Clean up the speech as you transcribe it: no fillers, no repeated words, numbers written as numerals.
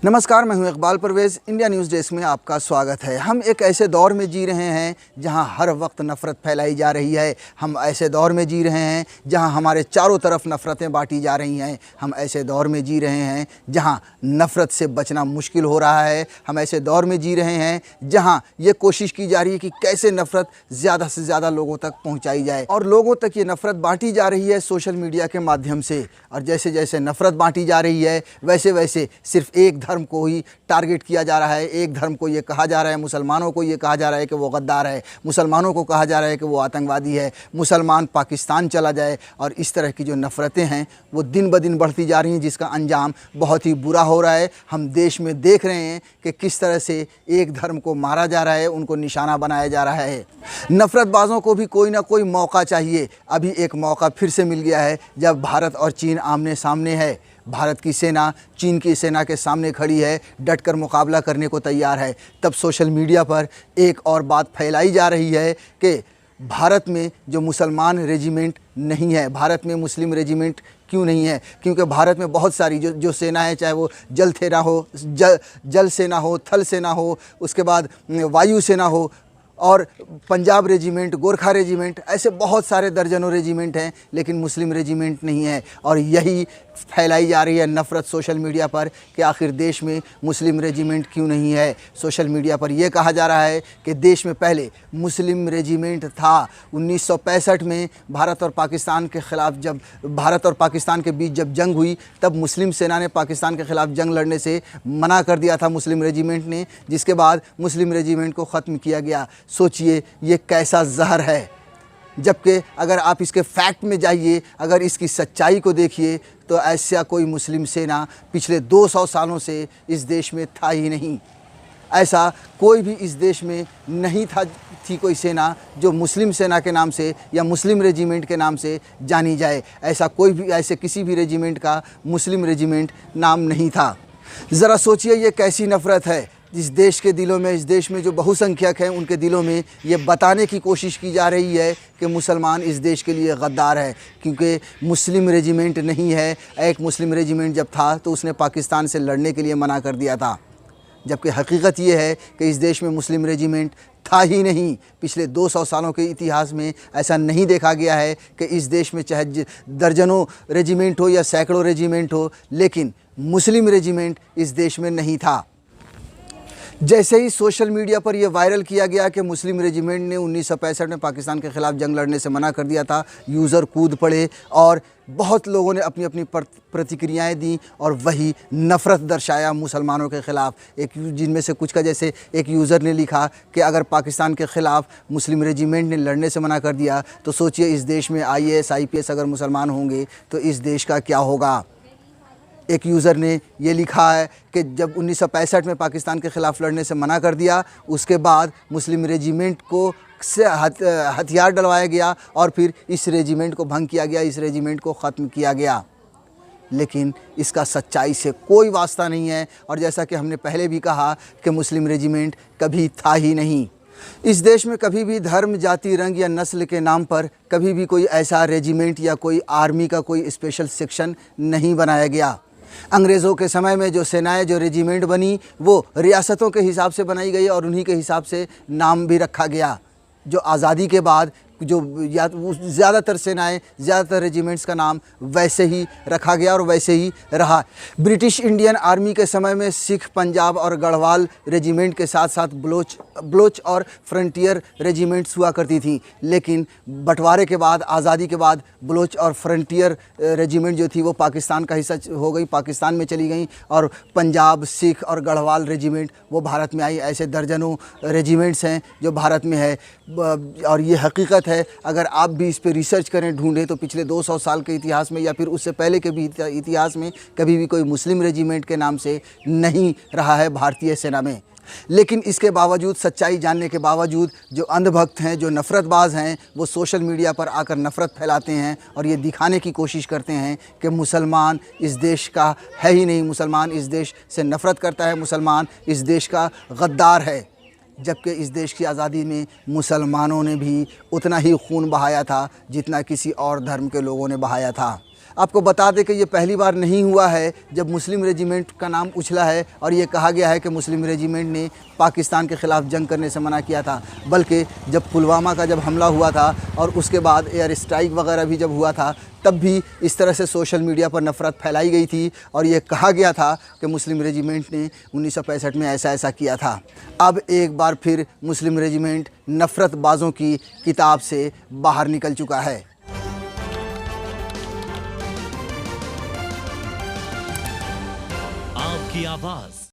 नमस्कार, मैं हूं Iqbal Parvez. India News desk में आपका स्वागत है। हम एक ऐसे दौर में जी रहे हैं जहां हर वक्त नफ़रत फैलाई जा रही है। हम ऐसे दौर में जी रहे हैं जहां हमारे चारों तरफ नफ़रतें बांटी जा रही हैं। हम ऐसे दौर में जी रहे हैं जहां नफ़रत से बचना मुश्किल हो रहा है। हम ऐसे दौर में जी रहे हैं जहां ये कोशिश की जा रही है कि कैसे नफ़रत ज़्यादा से ज़्यादा लोगों तक पहुँचाई जाए, और लोगों तक ये नफ़रत बांटी जा रही है सोशल मीडिया के माध्यम से। और जैसे जैसे नफ़रत बांटी जा रही है वैसे वैसे सिर्फ एक धर्म को ही टारगेट किया जा रहा है। एक धर्म को ये कहा जा रहा है, मुसलमानों को ये कहा जा रहा है कि वो गद्दार है, मुसलमानों को कहा जा रहा है कि वो आतंकवादी है, मुसलमान पाकिस्तान चला जाए। और इस तरह की जो नफ़रतें हैं वो दिन ब दिन बढ़ती जा रही हैं, जिसका अंजाम बहुत ही बुरा हो रहा है। हम देश में देख रहे हैं कि किस तरह से एक धर्म को मारा जा रहा है, उनको निशाना बनाया जा रहा है। नफ़रतबाज़ों को भी कोई ना कोई मौका चाहिए। अभी एक मौका फिर से मिल गया है जब भारत और चीन आमने सामने है। भारत की सेना चीन की सेना के सामने खड़ी है, डटकर मुकाबला करने को तैयार है। तब सोशल मीडिया पर एक और बात फैलाई जा रही है कि भारत में जो मुसलमान रेजिमेंट नहीं है, भारत में मुस्लिम रेजिमेंट क्यों नहीं है? क्योंकि भारत में बहुत सारी जो सेना है, चाहे वो जल सेना हो, जल सेना हो, थल सेना हो, उसके बाद वायु सेना हो, और पंजाब रेजिमेंट, गोरखा रेजिमेंट, ऐसे बहुत सारे दर्जनों रेजिमेंट हैं, लेकिन मुस्लिम रेजिमेंट नहीं है। और यही फैलाई जा रही है नफ़रत सोशल मीडिया पर कि आखिर देश में मुस्लिम रेजिमेंट क्यों नहीं है। सोशल मीडिया पर यह कहा जा रहा है कि देश में पहले मुस्लिम रेजिमेंट था। 1965 में भारत और पाकिस्तान के ख़िलाफ़, जब भारत और पाकिस्तान के बीच जब जंग हुई, तब मुस्लिम सेना ने पाकिस्तान के ख़िलाफ़ जंग लड़ने से मना कर दिया था मुस्लिम रेजिमेंट ने, जिसके बाद मुस्लिम रेजिमेंट को ख़त्म किया गया। सोचिए ये कैसा जहर है। जबकि अगर आप इसके फैक्ट में जाइए, अगर इसकी सच्चाई को देखिए, तो ऐसा कोई मुस्लिम सेना पिछले 200 सालों से इस देश में था ही नहीं। ऐसा कोई भी इस देश में नहीं थी कोई सेना जो मुस्लिम सेना के नाम से या मुस्लिम रेजिमेंट के नाम से जानी जाए। ऐसे किसी भी रेजिमेंट का मुस्लिम रेजिमेंट नाम नहीं था। ज़रा सोचिए ये कैसी नफ़रत है। इस देश के दिलों में, इस देश में जो बहुसंख्यक हैं, उनके दिलों में ये बताने की कोशिश की जा रही है कि मुसलमान इस देश के लिए गद्दार है, क्योंकि मुस्लिम रेजिमेंट नहीं है। एक मुस्लिम रेजिमेंट जब था तो उसने पाकिस्तान से लड़ने के लिए मना कर दिया था, जबकि हकीकत ये है कि इस देश में मुस्लिम रेजिमेंट था ही नहीं। पिछले 200 सालों के इतिहास में ऐसा नहीं देखा गया है कि इस देश में चाहे दर्जनों रेजिमेंट हो या सैकड़ों रेजिमेंट हो, लेकिन मुस्लिम रेजिमेंट इस देश में नहीं था। जैसे ही सोशल मीडिया पर यह वायरल किया गया कि मुस्लिम रेजिमेंट ने 1965 में पाकिस्तान के ख़िलाफ़ जंग लड़ने से मना कर दिया था, यूज़र कूद पड़े और बहुत लोगों ने अपनी अपनी प्रतिक्रियाएं दी और वही नफ़रत दर्शाया मुसलमानों के ख़िलाफ़। एक जिनमें से कुछ का, जैसे एक यूज़र ने लिखा कि अगर पाकिस्तान के ख़िलाफ़ मुस्लिम रेजिमेंट ने लड़ने से मना कर दिया तो सोचिए इस देश में IAS IPS अगर मुसलमान होंगे तो इस देश का क्या होगा। एक यूज़र ने ये लिखा है कि जब 1965 में पाकिस्तान के ख़िलाफ़ लड़ने से मना कर दिया, उसके बाद मुस्लिम रेजिमेंट को से हथियार डलवाया गया और फिर इस रेजिमेंट को भंग किया गया, इस रेजिमेंट को ख़त्म किया गया। लेकिन इसका सच्चाई से कोई वास्ता नहीं है। और जैसा कि हमने पहले भी कहा कि मुस्लिम रेजिमेंट कभी था ही नहीं। इस देश में कभी भी धर्म, जाति, रंग या नस्ल के नाम पर कभी भी कोई ऐसा रेजिमेंट या कोई आर्मी का कोई स्पेशल सेक्शन नहीं बनाया गया। अंग्रेज़ों के समय में जो सेनाएं, जो रेजिमेंट बनी, वो रियासतों के हिसाब से बनाई गई और उन्हीं के हिसाब से नाम भी रखा गया। जो आज़ादी के बाद जो ज़्यादातर सेनाएं, ज़्यादातर रेजिमेंट्स का नाम वैसे ही रखा गया और वैसे ही रहा। ब्रिटिश इंडियन आर्मी के समय में सिख, पंजाब और गढ़वाल रेजिमेंट के साथ साथ बलोच और फ्रंटियर रेजिमेंट्स हुआ करती थी। लेकिन बंटवारे के बाद, आज़ादी के बाद बलोच और फ्रंटियर रेजिमेंट जो थी वो पाकिस्तान का हिस्सा हो गई, पाकिस्तान में चली गई, और पंजाब, सिख और गढ़वाल रेजिमेंट वो भारत में आई। ऐसे दर्जनों रेजिमेंट्स हैं जो भारत में है। और ये हकीकत है, अगर आप भी इस पे रिसर्च करें, ढूंढें, तो पिछले 200 साल के इतिहास में या फिर उससे पहले के भी इतिहास में कभी भी कोई मुस्लिम रेजिमेंट के नाम से नहीं रहा है भारतीय सेना में। लेकिन इसके बावजूद, सच्चाई जानने के बावजूद, जो अंधभक्त हैं, जो नफ़रतबाज़ हैं, वो सोशल मीडिया पर आकर नफ़रत फैलाते हैं और ये दिखाने की कोशिश करते हैं कि मुसलमान इस देश का है ही नहीं, मुसलमान इस देश से नफ़रत करता है, मुसलमान इस देश का गद्दार है। जबकि इस देश की आज़ादी में मुसलमानों ने भी उतना ही खून बहाया था जितना किसी और धर्म के लोगों ने बहाया था। आपको बता दें कि ये पहली बार नहीं हुआ है जब मुस्लिम रेजिमेंट का नाम उछला है और ये कहा गया है कि मुस्लिम रेजिमेंट ने पाकिस्तान के ख़िलाफ़ जंग करने से मना किया था, बल्कि जब पुलवामा का जब हमला हुआ था और उसके बाद एयर स्ट्राइक वगैरह भी जब हुआ था, तब भी इस तरह से सोशल मीडिया पर नफ़रत फैलाई गई थी और ये कहा गया था कि मुस्लिम रेजिमेंट ने 1965 में ऐसा किया था। अब एक बार फिर मुस्लिम रेजिमेंट नफ़रतबाज़ों की किताब से बाहर निकल चुका है। आपकी आवाज़